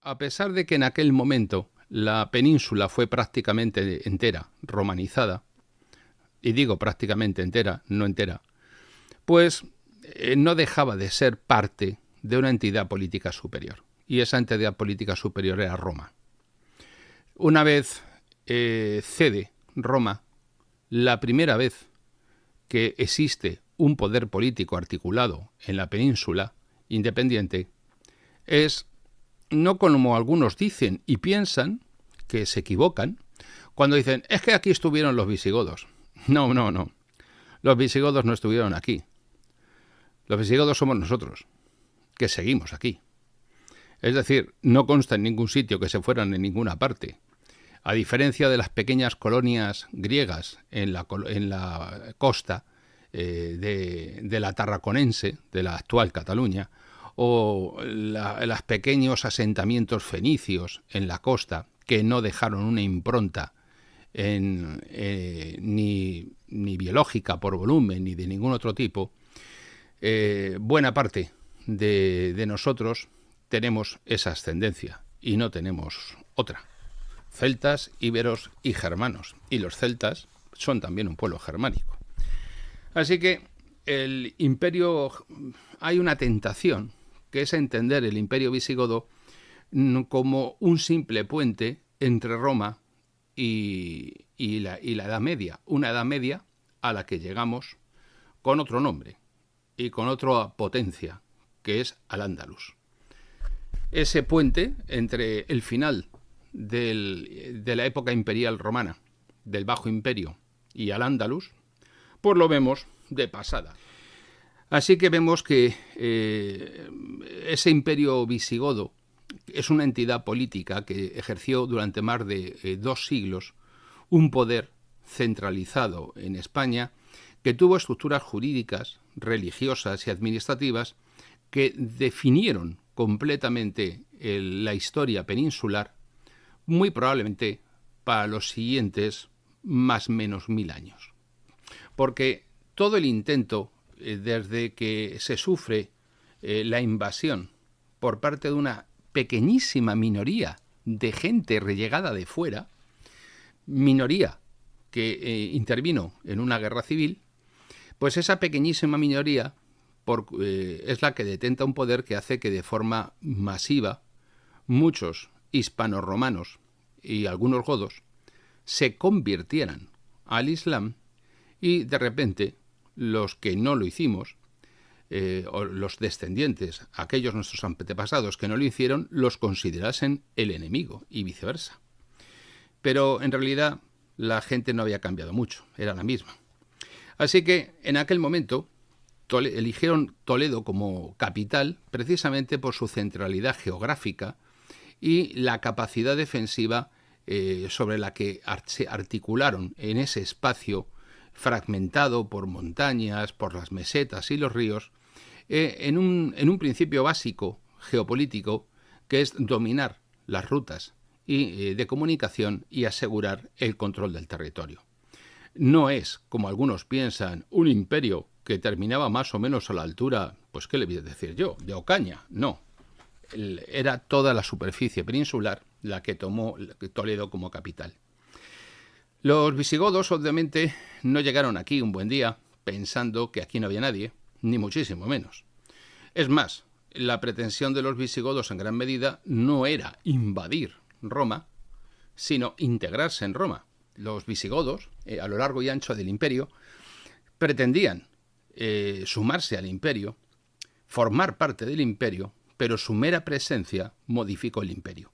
a pesar de que en aquel momento la península fue prácticamente entera romanizada, y digo prácticamente entera, no entera, pues no dejaba de ser parte de una entidad política superior. Y esa entidad política superior era Roma. Una vez cede Roma, la primera vez que existe un poder político articulado en la península independiente, es no como algunos dicen y piensan, que se equivocan, cuando dicen, es que aquí estuvieron los visigodos. No, no, no. Los visigodos no estuvieron aquí. Los visigodos somos nosotros, que seguimos aquí. Es decir, no consta en ningún sitio que se fueran en ninguna parte. A diferencia de las pequeñas colonias griegas en la costa de la Tarraconense, de la actual Cataluña, o los pequeños asentamientos fenicios en la costa, que no dejaron una impronta ni biológica por volumen, ni de ningún otro tipo, buena parte de nosotros tenemos esa ascendencia y no tenemos otra. Celtas, íberos y germanos. Y los celtas son también un pueblo germánico. Así que el imperio, hay una tentación, que es entender el imperio visigodo como un simple puente entre Roma y la Edad Media. Una Edad Media a la que llegamos con otro nombre y con otra potencia, que es Al-Ándalus. Ese puente entre el final de la época imperial romana, del Bajo Imperio, y Al-Ándalus, pues lo vemos de pasada. Así que vemos que ese imperio visigodo es una entidad política que ejerció durante más de 2 siglos un poder centralizado en España, que tuvo estructuras jurídicas, religiosas y administrativas que definieron completamente la historia peninsular, muy probablemente para los siguientes más o menos 1000 años. Porque todo el intento, desde que se sufre la invasión por parte de una pequeñísima minoría de gente rellegada de fuera, minoría que intervino en una guerra civil, pues esa pequeñísima minoría es la que detenta un poder que hace que de forma masiva muchos hispanorromanos y algunos godos se convirtieran al Islam, y de repente los que no lo hicimos, o los descendientes, aquellos nuestros antepasados que no lo hicieron, los considerasen el enemigo y viceversa. Pero en realidad la gente no había cambiado mucho, era la misma. Así que en aquel momento eligieron Toledo como capital precisamente por su centralidad geográfica y la capacidad defensiva sobre la que se articularon en ese espacio fragmentado por montañas, por las mesetas y los ríos, en un principio básico geopolítico, que es dominar las rutas de comunicación y asegurar el control del territorio. No es, como algunos piensan, un imperio que terminaba más o menos a la altura, pues qué le voy a decir yo, de Ocaña. No, era toda la superficie peninsular la que tomó Toledo como capital. Los visigodos, obviamente, no llegaron aquí un buen día pensando que aquí no había nadie, ni muchísimo menos. Es más, la pretensión de los visigodos en gran medida no era invadir Roma, sino integrarse en Roma. Los visigodos, a lo largo y ancho del imperio, pretendían sumarse al imperio, formar parte del imperio, pero su mera presencia modificó el imperio.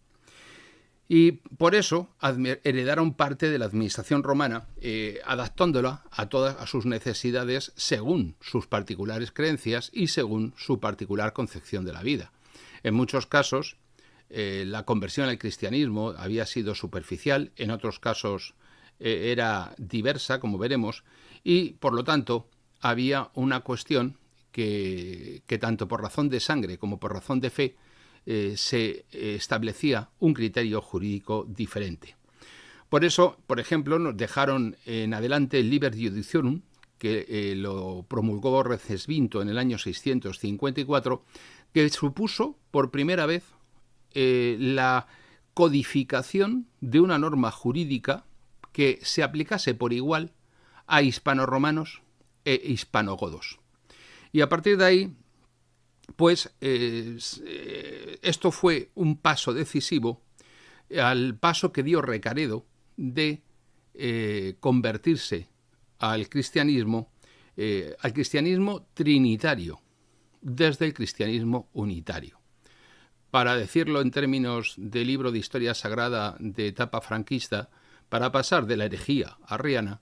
Y por eso heredaron parte de la administración romana, adaptándola a sus necesidades según sus particulares creencias y según su particular concepción de la vida. En muchos casos, la conversión al cristianismo había sido superficial, en otros casos era diversa, como veremos, y por lo tanto había una cuestión que tanto por razón de sangre como por razón de fe se establecía un criterio jurídico diferente. Por eso, por ejemplo, nos dejaron en adelante el Liber Judicionum, que lo promulgó Recesvinto en el año 654, que supuso por primera vez la codificación de una norma jurídica que se aplicase por igual a hispanoromanos e hispanogodos. Y a partir de ahí, pues esto fue un paso decisivo al paso que dio Recaredo de convertirse al cristianismo trinitario, desde el cristianismo unitario. Para decirlo en términos de libro de historia sagrada de etapa franquista, para pasar de la herejía arriana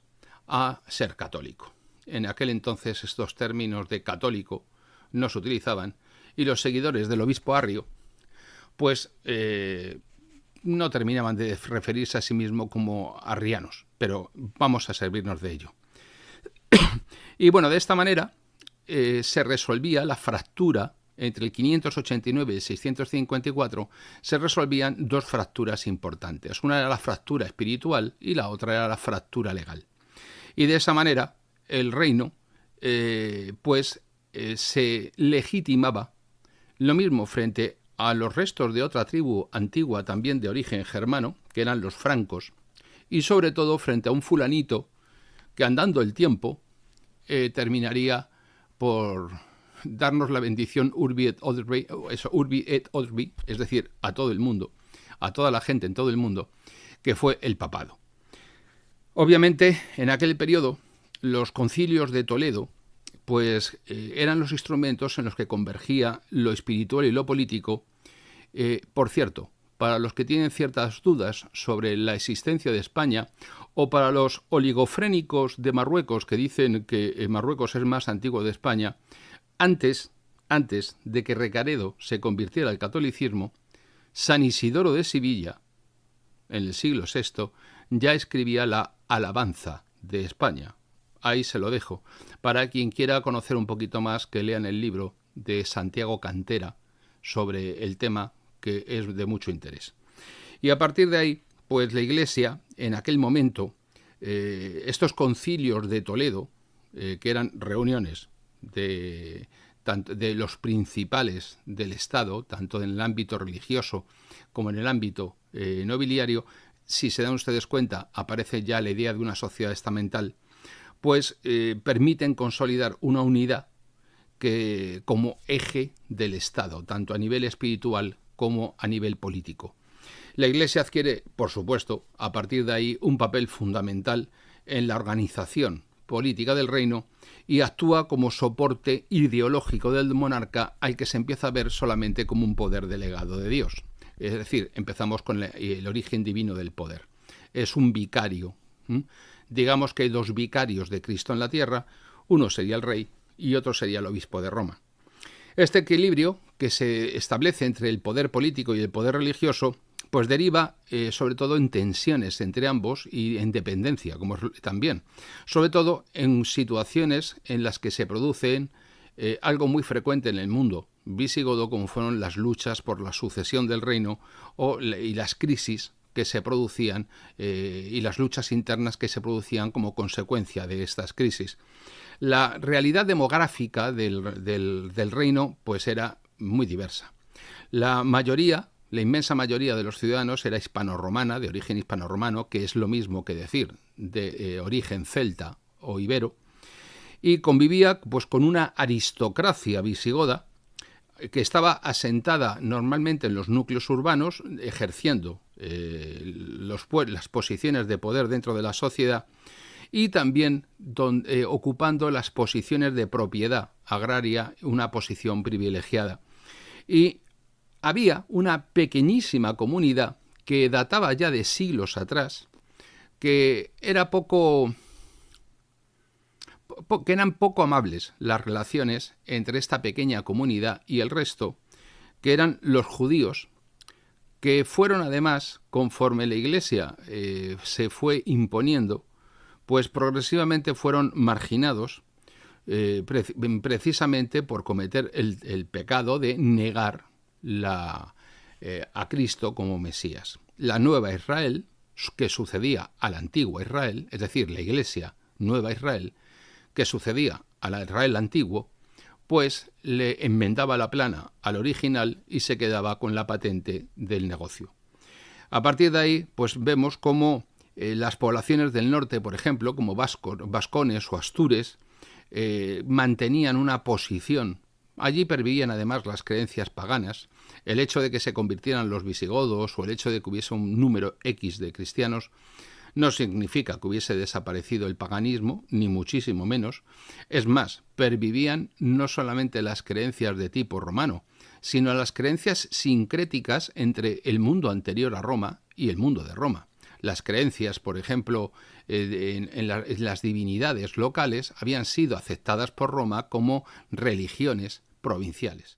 a ser católico. En aquel entonces estos términos de católico no se utilizaban y los seguidores del obispo Arrio pues no terminaban de referirse a sí mismos como arrianos, pero vamos a servirnos de ello. Y bueno, de esta manera se resolvía la fractura entre el 589 y el 654, se resolvían dos fracturas importantes. Una era la fractura espiritual y la otra era la fractura legal. Y de esa manera el reino se legitimaba, lo mismo frente a los restos de otra tribu antigua también de origen germano, que eran los francos, y sobre todo frente a un fulanito que andando el tiempo terminaría por darnos la bendición Urbi et Orbi, es decir, a todo el mundo, a toda la gente en todo el mundo, que fue el papado. Obviamente, en aquel periodo, los concilios de Toledo pues eran los instrumentos en los que convergía lo espiritual y lo político. Por cierto, para los que tienen ciertas dudas sobre la existencia de España, o para los oligofrénicos de Marruecos que dicen que Marruecos es más antiguo de España, antes de que Recaredo se convirtiera al catolicismo, San Isidoro de Sevilla, en el siglo VI, ya escribía la Alabanza de España. Ahí se lo dejo. Para quien quiera conocer un poquito más, que lean el libro de Santiago Cantera sobre el tema, que es de mucho interés. Y a partir de ahí, pues la Iglesia, en aquel momento, estos concilios de Toledo, que eran reuniones de los principales del Estado, tanto en el ámbito religioso como en el ámbito nobiliario, si se dan ustedes cuenta, aparece ya la idea de una sociedad estamental, pues permiten consolidar una unidad que como eje del Estado, tanto a nivel espiritual como a nivel político. La Iglesia adquiere, por supuesto, a partir de ahí un papel fundamental en la organización política del reino y actúa como soporte ideológico del monarca, al que se empieza a ver solamente como un poder delegado de Dios. Es decir, empezamos con el origen divino del poder. Es un vicario. Digamos que hay dos vicarios de Cristo en la tierra, uno sería el rey y otro sería el obispo de Roma. Este equilibrio que se establece entre el poder político y el poder religioso pues deriva sobre todo en tensiones entre ambos y en dependencia, como también, sobre todo en situaciones en las que se producen algo muy frecuente en el mundo visigodo, como fueron las luchas por la sucesión del reino y las crisis que se producían y las luchas internas que se producían como consecuencia de estas crisis. La realidad demográfica del reino pues era muy diversa. La inmensa mayoría de los ciudadanos era hispanorromana, de origen hispanorromano, que es lo mismo que decir de origen celta o ibero, y convivía pues con una aristocracia visigoda que estaba asentada normalmente en los núcleos urbanos, ejerciendo las posiciones de poder dentro de la sociedad y también ocupando las posiciones de propiedad agraria, una posición privilegiada. Y había una pequeñísima comunidad que databa ya de siglos atrás, que eran poco amables las relaciones entre esta pequeña comunidad y el resto, que eran los judíos, que fueron además, conforme la Iglesia se fue imponiendo, pues progresivamente fueron marginados precisamente por cometer el pecado de negar a Cristo como Mesías. La nueva Israel, que sucedía a la antigua Israel, es decir, la Iglesia nueva Israel, que sucedía a la Israel antiguo, pues le enmendaba la plana al original y se quedaba con la patente del negocio. A partir de ahí, pues vemos cómo las poblaciones del norte, por ejemplo, como vascones o astures, mantenían una posición. Allí pervivían además las creencias paganas. El hecho de que se convirtieran los visigodos o el hecho de que hubiese un número X de cristianos no significa que hubiese desaparecido el paganismo, ni muchísimo menos. Es más, pervivían no solamente las creencias de tipo romano, sino las creencias sincréticas entre el mundo anterior a Roma y el mundo de Roma. Las creencias, por ejemplo, en las divinidades locales habían sido aceptadas por Roma como religiones provinciales.